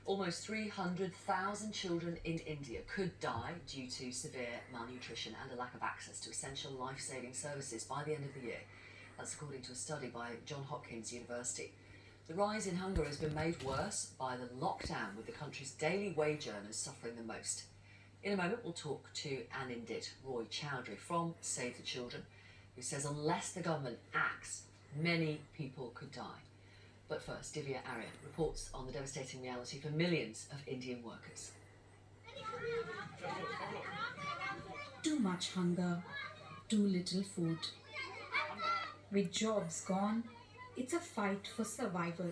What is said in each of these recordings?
Almost 300,000 children in India could die due to severe malnutrition and a lack of access to essential life-saving services by the end of the year. That's according to a study by Johns Hopkins University. The rise in hunger has been made worse by the lockdown, with the country's daily wage earners suffering the most. In a moment, we'll talk to Anindit Roy Chowdhury from Save the Children, who says unless the government acts, many people could die. But first, Divya Arya reports on the devastating reality for millions of Indian workers. Too much hunger, too little food. With jobs gone, it's a fight for survival.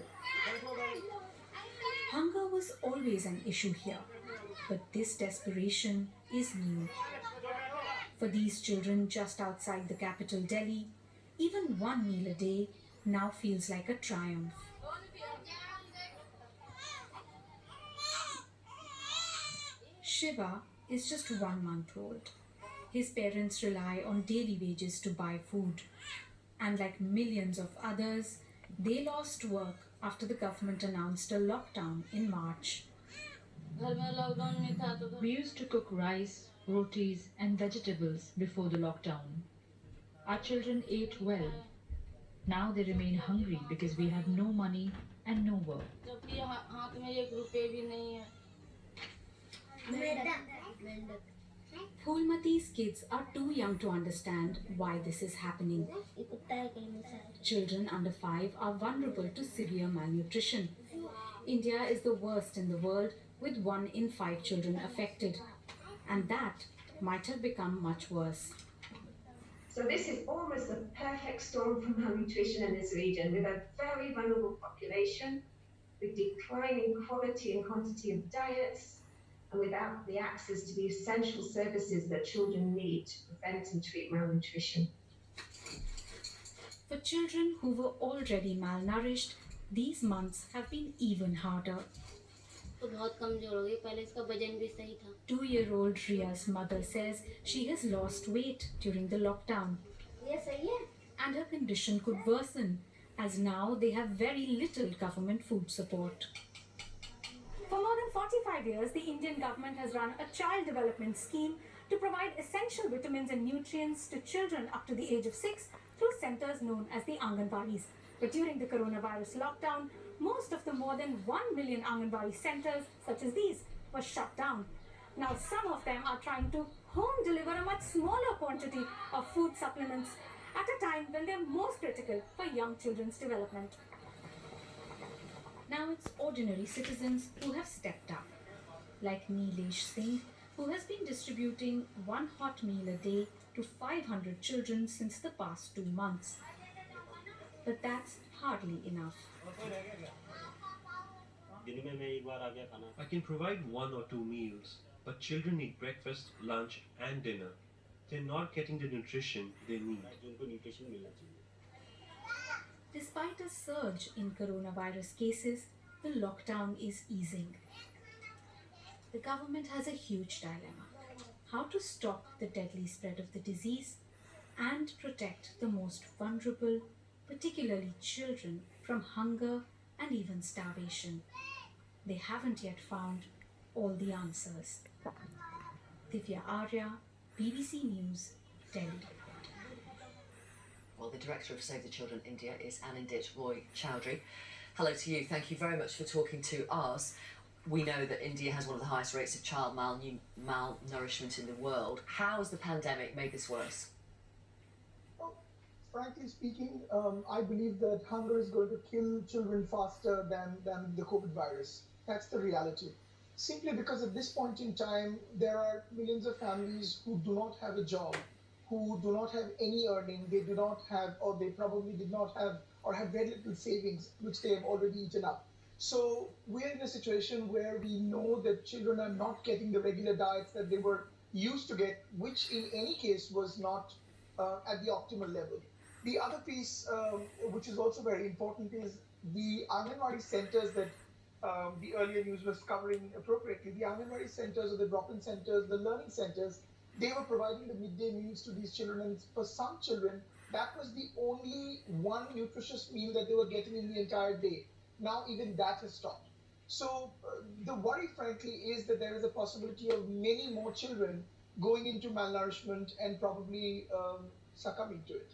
Hunger was always an issue here, but this desperation is new. For these children just outside the capital Delhi, even one meal a day now feels like a triumph. Shiva is just 1 month old. His parents rely on daily wages to buy food. And like millions of others, they lost work after the government announced a lockdown in March. We used to cook rice, rotis, and vegetables before the lockdown. Our children ate well. Now they remain hungry because we have no money and no work. Phulmati's kids are too young to understand why this is happening. Children under 5 are vulnerable to severe malnutrition. India is the worst in the world, with 1 in 5 children affected. And that might have become much worse. So this is almost a perfect storm for malnutrition in this region, with a very vulnerable population, with declining quality and quantity of diets, and without the access to the essential services that children need to prevent and treat malnutrition. For children who were already malnourished, these months have been even harder. 2-year-old Ria's mother says she has lost weight during the lockdown. And her condition could worsen, as now they have very little government food support. For more than 45 years, the Indian government has run a child development scheme to provide essential vitamins and nutrients to children up to the age of 6 through centers known as the Anganwadis. But during the coronavirus lockdown, most of the more than 1 million Anganwadi centers, such as these, were shut down. Now some of them are trying to home deliver a much smaller quantity of food supplements at a time when they're most critical for young children's development. Now it's ordinary citizens who have stepped up, like Nilesh Singh, who has been distributing 1 hot meal a day to 500 children since the past 2 months. But that's hardly enough. I can provide 1 or 2 meals, but children need breakfast, lunch, and dinner. They're not getting the nutrition they need. Despite a surge in coronavirus cases, the lockdown is easing. The government has a huge dilemma: how to stop the deadly spread of the disease and protect the most vulnerable, particularly children, from hunger and even starvation. They haven't yet found all the answers. Divya Arya, BBC News, Delhi. Well, the director of Save the Children India is Anindit Roy Chowdhury. Hello to you. Thank you very much for talking to us. We know that India has one of the highest rates of child malnourishment in the world. How has the pandemic made this worse? Well, frankly speaking, I believe that hunger is going to kill children faster than the COVID virus. That's the reality. Simply because at this point in time, there are millions of families who do not have a job, who do not have any earning, they do not have, or they probably did not have, or have very little savings, which they have already eaten up. So we're in a situation where we know that children are not getting the regular diets that they were used to get, which in any case was not at the optimal level. The other piece, which is also very important, is the Anganwadi centers that the earlier news was covering appropriately. The Anganwadi centers, or the drop-in centers, the learning centers, they were providing the midday meals to these children, and for some children, that was the only one nutritious meal that they were getting in the entire day. Now even that has stopped. So the worry, frankly, is that there is a possibility of many more children going into malnourishment and probably succumbing to it.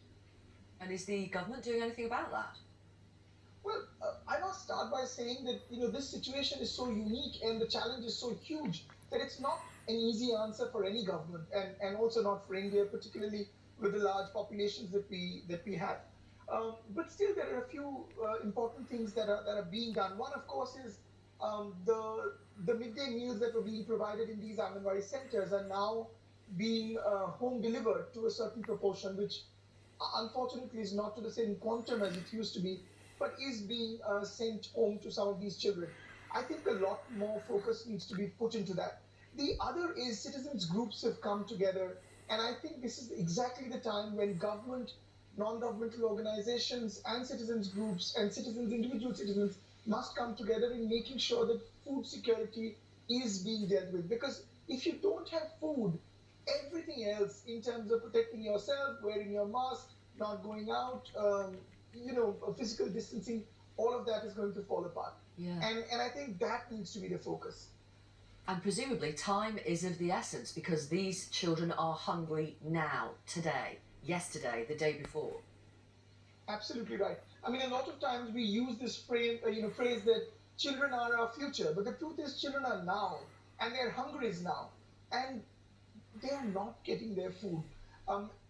And is the government doing anything about that? Well, I must start by saying that this situation is so unique and the challenge is so huge that it's not an easy answer for any government, and also not for India, particularly with the large populations that we have. But still, there are a few important things that are being done. One, of course, is the midday meals that were being provided in these Anganwadi centers are now being home delivered to a certain proportion, which unfortunately is not to the same quantum as it used to be, but is being sent home to some of these children. I think a lot more focus needs to be put into that. The other is citizens groups have come together, and I think this is exactly the time when government, non-governmental organizations, and citizens groups and individual citizens must come together in making sure that food security is being dealt with. Because if you don't have food, everything else in terms of protecting yourself, wearing your mask, not going out, physical distancing, all of that is going to fall apart. Yeah. And I think that needs to be the focus. And presumably time is of the essence because these children are hungry now, today, yesterday, the day before. Absolutely right. I mean, a lot of times we use this phrase that children are our future, but the truth is, children are now, and their hunger is now, and they are not getting their food.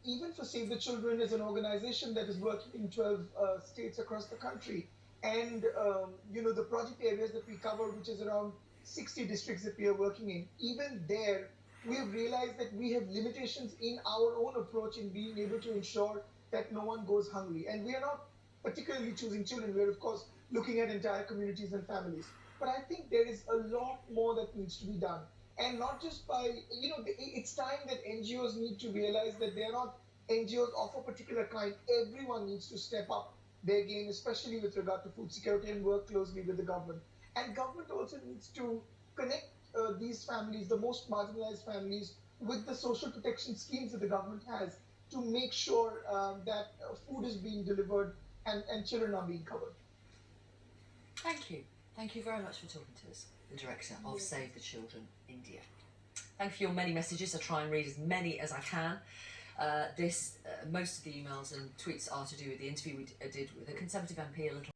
Even for Save the Children is an organization that is working in 12 states across the country, and the project areas that we cover, which is around 60 districts that we are working in. Even there, we have realized that we have limitations in our own approach in being able to ensure that no one goes hungry. And we are not particularly choosing children. We are, of course, looking at entire communities and families. But I think there is a lot more that needs to be done. And not just by, it's time that NGOs need to realize that they're not NGOs of a particular kind. Everyone needs to step up their game, especially with regard to food security, and work closely with the government. And government also needs to connect these families, the most marginalized families, with the social protection schemes that the government has to make sure that food is being delivered and children are being covered. Thank you. Thank you very much for talking to us, the director of Save the Children India. Thank you for your many messages. I try and read as many as I can. Most of the emails and tweets are to do with the interview we did with a Conservative MP a little